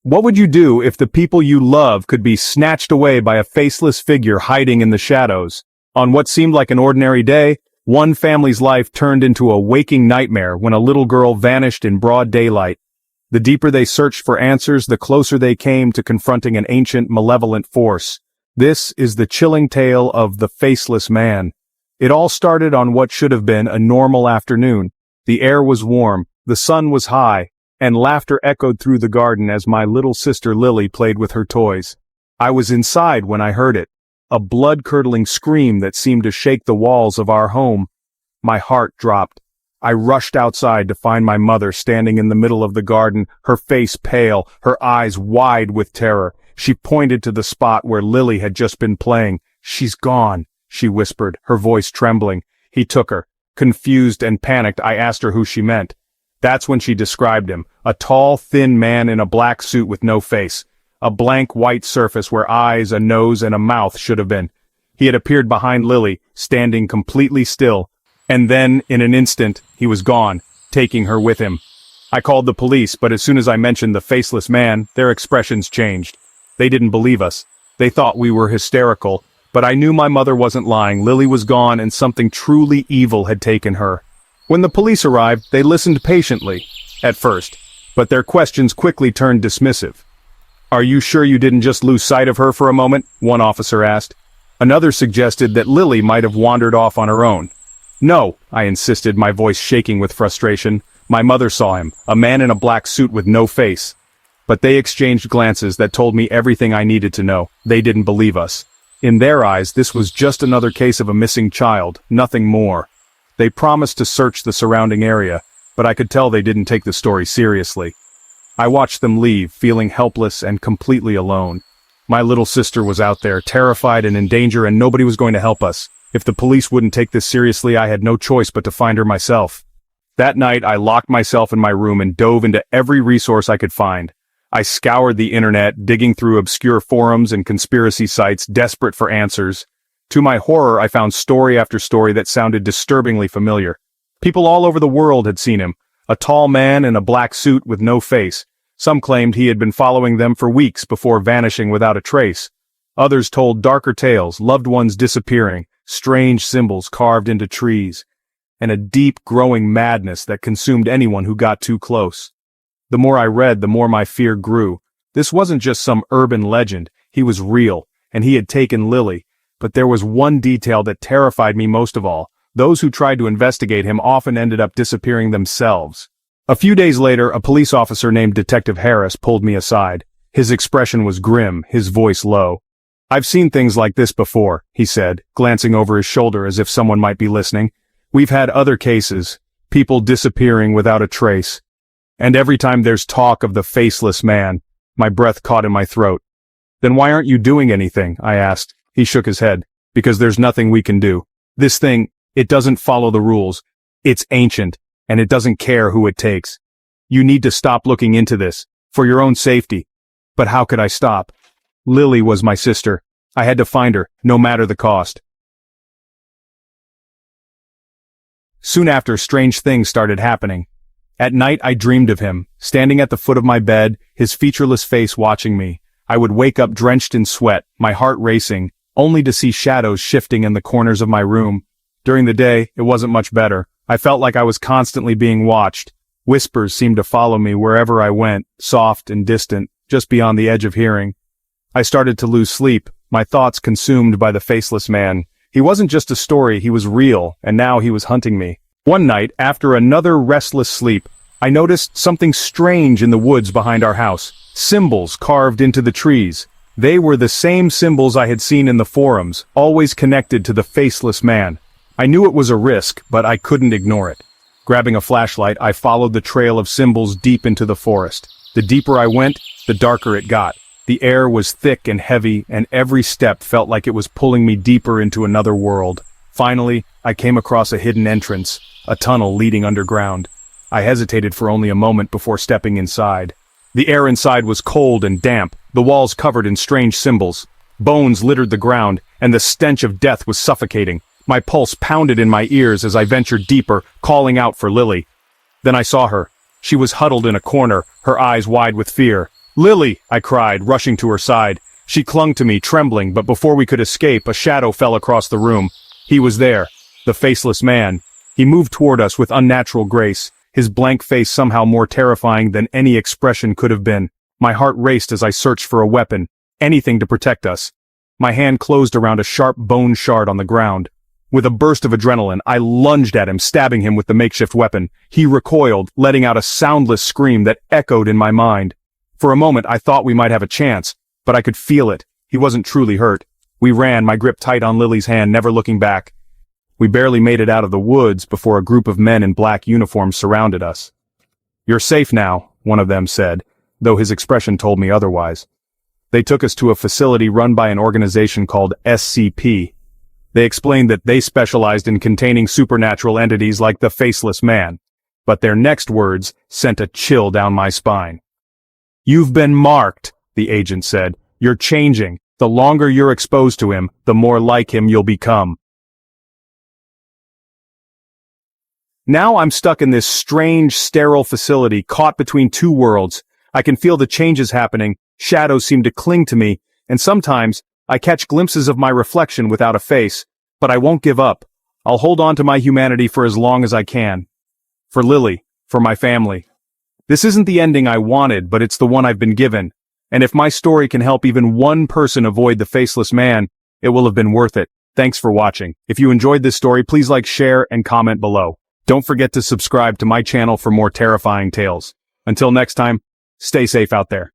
What would you do if the people you love could be snatched away by a faceless figure hiding in the shadows? On what seemed like an ordinary day, one family's life turned into a waking nightmare when a little girl vanished in broad daylight. The deeper they searched for answers, the closer they came to confronting an ancient, malevolent force. This is the chilling tale of the Faceless Man. It all started on what should have been a normal afternoon. The air was warm, the sun was high, and laughter echoed through the garden as my little sister Lily played with her toys. I was inside when I heard it, a blood-curdling scream that seemed to shake the walls of our home. My heart dropped. I rushed outside to find my mother standing in the middle of the garden, her face pale, her eyes wide with terror. She pointed to the spot where Lily had just been playing. "She's gone," she whispered, her voice trembling. He took her. Confused and panicked, I asked her who she meant. That's when she described him, a tall, thin man in a black suit with no face. A blank white surface where eyes, a nose, and a mouth should have been. He had appeared behind Lily, standing completely still. And then, in an instant, he was gone, taking her with him. I called the police, but as soon as I mentioned the Faceless Man, their expressions changed. They didn't believe us. They thought we were hysterical, but I knew my mother wasn't lying. Lily was gone and something truly evil had taken her. When the police arrived, they listened patiently, at first, but their questions quickly turned dismissive. "Are you sure you didn't just lose sight of her for a moment?" one officer asked. Another suggested that Lily might have wandered off on her own. "No," I insisted, my voice shaking with frustration. "My mother saw him, a man in a black suit with no face." But they exchanged glances that told me everything I needed to know. They didn't believe us. In their eyes, this was just another case of a missing child, nothing more. They promised to search the surrounding area, but I could tell they didn't take the story seriously. I watched them leave, feeling helpless and completely alone. My little sister was out there, terrified and in danger, and nobody was going to help us. If the police wouldn't take this seriously, I had no choice but to find her myself. That night, I locked myself in my room and dove into every resource I could find. I scoured the internet, digging through obscure forums and conspiracy sites, desperate for answers. To my horror, I found story after story that sounded disturbingly familiar. People all over the world had seen him, a tall man in a black suit with no face. Some claimed he had been following them for weeks before vanishing without a trace. Others told darker tales, loved ones disappearing, strange symbols carved into trees, and a deep, growing madness that consumed anyone who got too close. The more I read, the more my fear grew. This wasn't just some urban legend, he was real, and he had taken Lily. But there was one detail that terrified me most of all. Those who tried to investigate him often ended up disappearing themselves. A few days later, a police officer named Detective Harris pulled me aside. His expression was grim, his voice low. "I've seen things like this before," he said, glancing over his shoulder as if someone might be listening. "We've had other cases, people disappearing without a trace. And every time there's talk of the Faceless Man." My breath caught in my throat. "Then why aren't you doing anything?" I asked. He shook his head. "Because there's nothing we can do. This thing, it doesn't follow the rules. It's ancient, and it doesn't care who it takes. You need to stop looking into this, for your own safety." But how could I stop? Lily was my sister. I had to find her, no matter the cost. Soon after, strange things started happening. At night I dreamed of him, standing at the foot of my bed, his featureless face watching me. I would wake up drenched in sweat, my heart racing, only to see shadows shifting in the corners of my room. During the day, it wasn't much better. I felt like I was constantly being watched. Whispers seemed to follow me wherever I went, soft and distant, just beyond the edge of hearing. I started to lose sleep, my thoughts consumed by the Faceless Man. He wasn't just a story, he was real, and now he was hunting me. One night, after another restless sleep, I noticed something strange in the woods behind our house. Symbols carved into the trees. They were the same symbols I had seen in the forums, always connected to the Faceless Man. I knew it was a risk, but I couldn't ignore it. Grabbing a flashlight, I followed the trail of symbols deep into the forest. The deeper I went, the darker it got. The air was thick and heavy, and every step felt like it was pulling me deeper into another world. Finally, I came across a hidden entrance, a tunnel leading underground. I hesitated for only a moment before stepping inside. The air inside was cold and damp, the walls covered in strange symbols. Bones littered the ground, and the stench of death was suffocating. My pulse pounded in my ears as I ventured deeper, calling out for Lily. Then I saw her. She was huddled in a corner, her eyes wide with fear. "Lily!" I cried, rushing to her side. She clung to me, trembling, but before we could escape, a shadow fell across the room. He was there, the Faceless Man. He moved toward us with unnatural grace, his blank face somehow more terrifying than any expression could have been. My heart raced as I searched for a weapon, anything to protect us. My hand closed around a sharp bone shard on the ground. With a burst of adrenaline, I lunged at him, stabbing him with the makeshift weapon. He recoiled, letting out a soundless scream that echoed in my mind. For a moment, I thought we might have a chance, but I could feel it. He wasn't truly hurt. We ran, my grip tight on Lily's hand, never looking back. We barely made it out of the woods before a group of men in black uniforms surrounded us. "You're safe now," one of them said, though his expression told me otherwise. They took us to a facility run by an organization called SCP. They explained that they specialized in containing supernatural entities like the Faceless Man. But their next words sent a chill down my spine. "You've been marked," the agent said. "You're changing. The longer you're exposed to him, the more like him you'll become." Now I'm stuck in this strange, sterile facility, caught between two worlds. I can feel the changes happening, shadows seem to cling to me, and sometimes, I catch glimpses of my reflection without a face. But I won't give up. I'll hold on to my humanity for as long as I can. For Lily, for my family. This isn't the ending I wanted, but it's the one I've been given. And if my story can help even one person avoid the Faceless Man, it will have been worth it. Thanks for watching. If you enjoyed this story, please like, share, and comment below. Don't forget to subscribe to my channel for more terrifying tales. Until next time, stay safe out there.